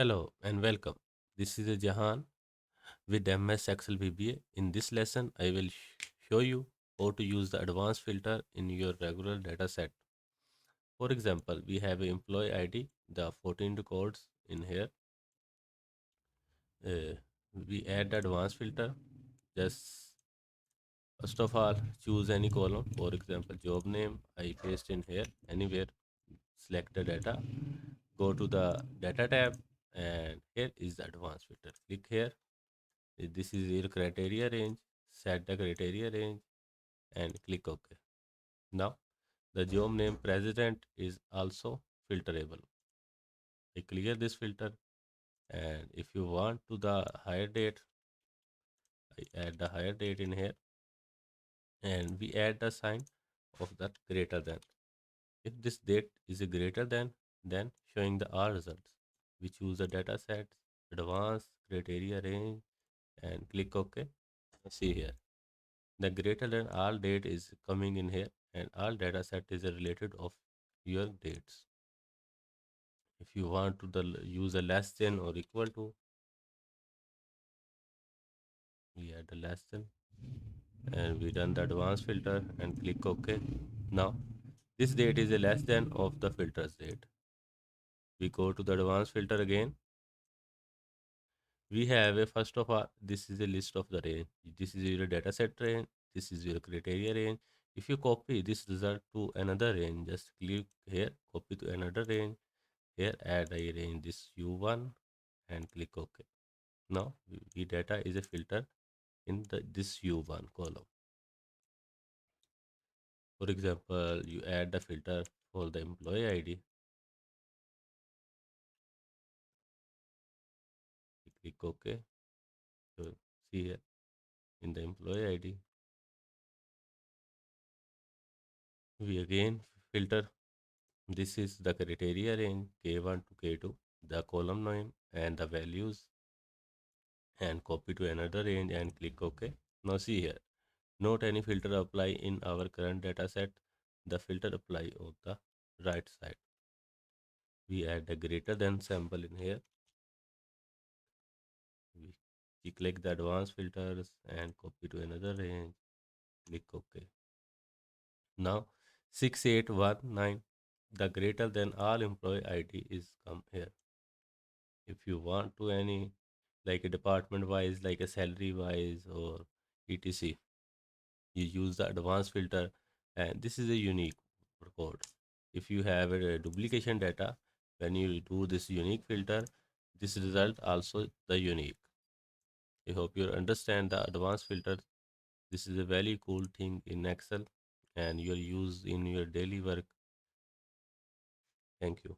Hello and welcome. This is Jahan with MS Excel VBA. In this lesson, I will show you how to use the advanced filter in your regular data set. For example, we have an employee ID, the 14 records in here. Uh, we add the advanced filter. Just first of all, choose any column. For example, job name. I paste in here anywhere. Select the data. Go to the data tab, and here is the advanced filter. Click here. This is your criteria range. Set the criteria range and click OK. Now the job name president is also filterable. I clear this filter, and if you want to the higher date, I add the higher date in here, and we add the sign of that greater than. If this date is a greater than, then showing the R results. We choose the data sets, advanced criteria range, and click OK. See here. The greater than all date is coming in here, and all data set is a related of your dates. If you want to use a less than or equal to, we add the less than, and we done the advanced filter and click OK. Now this date is a less than of the filters date. We go to the advanced filter again. We have a first of all, this is a list of the range. This is your data set range. This is your criteria range. If you copy this result to another range, just click here, copy to another range. Here add a range this U1 and click OK. Now the data is a filter in this U1 column. For example, you add the filter for the employee ID. You click OK. So see here in the employee ID, we again filter. This is the criteria range K1 to K2, the column name and the values, and copy to another range and click OK. Now see here, not any filter apply in our current data set. The filter apply on the right side. We add a greater than symbol in here. We click the advanced filters and copy to another range. Click OK. Now 6819, the greater than all employee ID is come here. If you want to any like a department wise, like a salary wise or etc, you use the advanced filter, and this is a unique record. If you have a duplication data, when you do this unique filter, this result also the unique. I hope you understand the advanced filter. This is a very cool thing in Excel, and you're used in your daily work. Thank you.